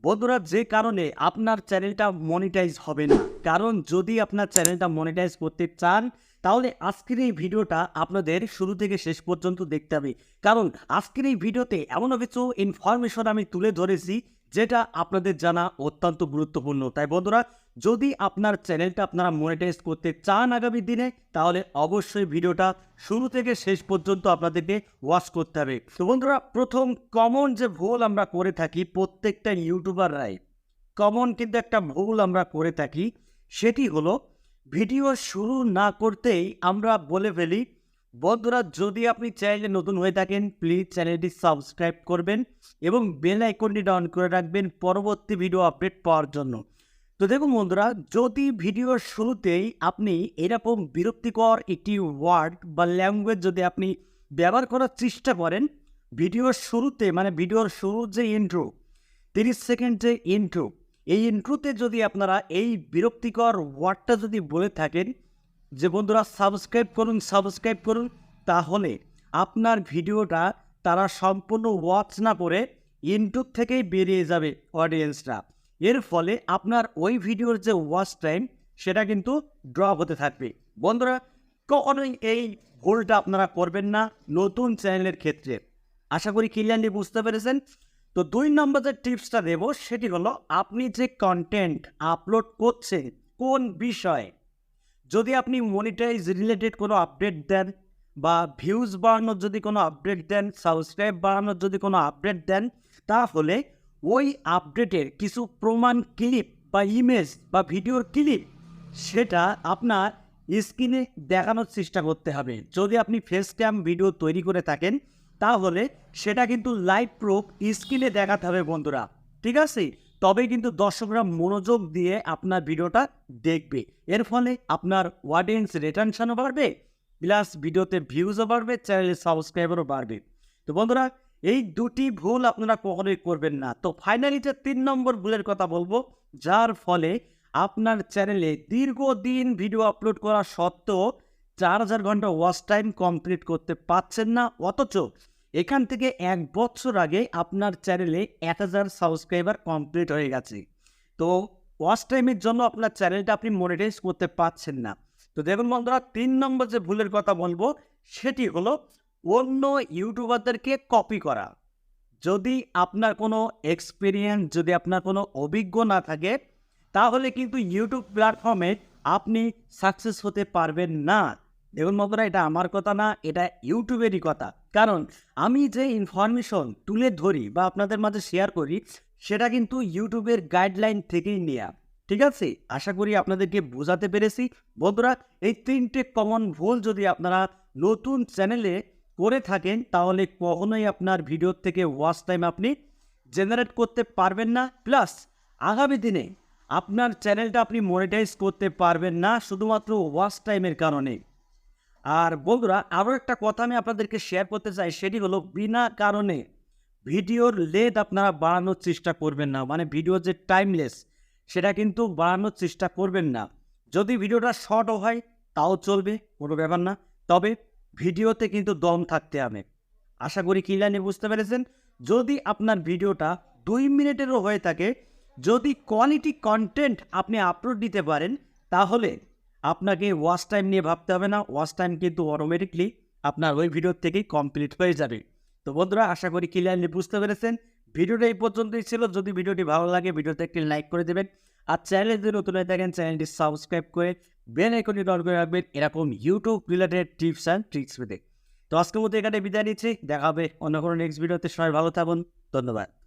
বন্ধুরা, যে কারণে আপনার চ্যানেলটা মনিটাইজ হবে না। কারণ যদি আপনার চ্যানেলটা মনিটাইজ করতে চান, তাহলে আজকের এই ভিডিওটা আপনাদের শুরু থেকে শেষ পর্যন্ত দেখতে হবে। কারণ আজকের এই ভিডিওতে এমন কিছু ইনফরমেশন আমি তুলে ধরেছি, যেটা আপনাদের জানা অত্যন্ত গুরুত্বপূর্ণ। তাই বন্ধুরা, যদি আপনার চ্যানেলটা আপনারা মনিটাইজ করতে চান আগামী দিনে, তাহলে অবশ্যই ভিডিওটা শুরু থেকে শেষ পর্যন্ত আপনাদেরকে ওয়াচ করতে হবে। তো বন্ধুরা, প্রথম কমন যে ভুল আমরা করে থাকি প্রত্যেকটা ইউটিউবাররাই, কমন কিন্তু একটা ভুল আমরা করে থাকি, সেটি হলো ভিডিও শুরু না করতেই আমরা বলে ফেলি, বন্ধুরা যদি আপনি চ্যানেলে নতুন হয়ে থাকেন প্লিজ চ্যানেলটি সাবস্ক্রাইব করবেন এবং বেল আইকনটি ডাউন করে রাখবেন পরবর্তী ভিডিও আপডেট পাওয়ার জন্য। তো দেখুন বন্ধুরা, যদি ভিডিওর শুরুতেই আপনি এরকম বিরক্তিকর একটি ওয়ার্ড বা ল্যাঙ্গুয়েজ যদি আপনি ব্যবহার করার চেষ্টা করেন ভিডিওর শুরুতে, মানে ভিডিওর শুরুর যে ইন্ট্রো, 30 সেকেন্ড যে ইন্ট্রো, এই ইন্ট্রোতে যদি আপনারা এই বিরক্তিকর ওয়ার্ডটা যদি বলে থাকেন যে বন্ধুরা সাবস্ক্রাইব করুন, তাহলে আপনার ভিডিওটা তারা সম্পূর্ণ ওয়াচ না করে ইউটিউব থেকেই বেরিয়ে যাবে অডিয়েন্সরা। এর ফলে আপনার ওই ভিডিওর যে ওয়াচ টাইম সেটা কিন্তু ড্রপ হতে থাকবে। বন্ধুরা, কখনোই এই ভুলটা আপনারা করবেন না নতুন চ্যানেলের ক্ষেত্রে। আশা করি ক্লিয়ারলি বুঝতে পেরেছেন। তো 2 নম্বর যে টিপসটা দেব সেটি হলো, আপনি যে কন্টেন্ট আপলোড করছেন কোন বিষয়ে, যদি আপনি মনিটাইজ রিলেটেড কোনো আপডেট দেন বা ভিউজ বাড়ানোর যদি কোনো আপডেট দেন, সাবস্ক্রাইব বাড়ানোর যদি কোনো আপডেট দেন, তাহলে ওই আপডেটের কিছু প্রমাণ ক্লিপ বা ইমেজ বা ভিডিওর ক্লিপ সেটা আপনার স্ক্রিনে দেখানোর চেষ্টা করতে হবে। যদি আপনি ফেস ক্যাম ভিডিও তৈরি করে থাকেন, তাহলে সেটা কিন্তু লাইভ প্রুফ স্ক্রিনে দেখাতে হবে বন্ধুরা, ঠিক আছে? তবে কিন্তু দর্শকরা মনোযোগ দিয়ে আপনার ভিডিওটা দেখবে। এর ফলে আপনার অডিয়েন্স রিটেনশনও বাড়বে, প্লাস ভিডিওতে ভিউজও বাড়বে, চ্যানেলের সাবস্ক্রাইবারও বাড়বে। তো বন্ধুরা, এই দুটি ভুল আপনারা কখনোই করবেন না। তো ফাইনালি যে 3 নম্বর ভুলের কথা বলবো, যার ফলে আপনার চ্যানেলে দীর্ঘদিন ভিডিও আপলোড করা সত্ত্বেও 4000 ঘন্টা ওয়াচ টাইম কমপ্লিট করতে পারছেন না, অথচ এখান থেকে 1 বছর আগে আপনার চ্যানেলে 1000 সাবস্ক্রাইবার কমপ্লিট হয়ে গেছে। তো ওয়াচ টাইমের জন্য আপনার চ্যানেলটা আপনি মনিটাইজ করতে পারছেন না। তো দেখুন বন্ধুরা, 3 নম্বর যে ভুলের কথা বলবো সেটি হলো অন্য ইউটিউবারদেরকে কপি করা। যদি আপনার কোনো এক্সপিরিয়েন্স, যদি আপনার কোনো অভিজ্ঞ না থাকে, তাহলে কিন্তু ইউটিউব প্ল্যাটফর্মে আপনি সাকসেস হতে পারবেন না। দেখুন বন্ধুরা, এটা আমার কথা না, এটা ইউটিউবেরই কথা। কারণ আমি যে ইনফরমেশন তুলে ধরি বা আপনাদের মাঝে শেয়ার করি, সেটা কিন্তু ইউটিউবের গাইডলাইন থেকেই নেওয়া, ঠিক আছে? আশা করি আপনাদেরকে বোঝাতে পেরেছি। বন্ধুরা, এই 3টে কমন ভুল যদি আপনারা নতুন চ্যানেলে করে থাকেন, তাহলে কখনোই আপনার ভিডিও থেকে ওয়াচ টাইম আপনি জেনারেট করতে পারবেন না, প্লাস আগামী দিনে আপনার চ্যানেলটা আপনি মনিটাইজ করতে পারবেন না শুধুমাত্র ওয়াচ টাইমের কারণে। আর বন্ধুরা, আরও একটা কথা আমি আপনাদেরকে শেয়ার করতে চাই, সেটি হলো বিনা কারণে ভিডিওর লেন্থ আপনারা বাড়ানোর চেষ্টা করবেন না। মানে ভিডিওর যে টাইমলেস সেটা কিন্তু বাড়ানোর চেষ্টা করবেন না। যদি ভিডিওটা শর্টও হয় তাও চলবে, কোনো ব্যাপার না, তবে ভিডিওতে কিন্তু দম থাকতে হবে। আশা করি ক্লিয়ারলি বুঝতে পেরেছেন। যদি আপনার ভিডিওটা 2 মিনিটেরও হয়ে থাকে, যদি কোয়ালিটি কন্টেন্ট আপনি আপলোড দিতে পারেন, তাহলে আপনাকে ওয়াচ টাইম নিয়ে ভাবতে হবে না। ওয়াচ টাইম কিন্তু অটোমেটিকলি আপনার ওই ভিডিও থেকেই কমপ্লিট হয়ে যাবে। তো বন্ধুরা, আশা করি ক্লিয়ারলি বুঝতে পেরেছেন। ভিডিওটা এই পর্যন্তই ছিল। যদি ভিডিওটি ভালো লাগে ভিডিওতে একটি লাইক করে দেবেন, আর চ্যানেলে যদি নতুন হয়ে থাকেন চ্যানেলটি সাবস্ক্রাইব করে বেল আইকনটি অন করে রাখবেন এরকম YouTube related tips and tricks পেতে। তো আজকের মতো এখানে বিদায় নিচ্ছি, দেখা হবে অন্য কোনো নেক্সট ভিডিওতে। সবাই ভালো থাকুন, ধন্যবাদ।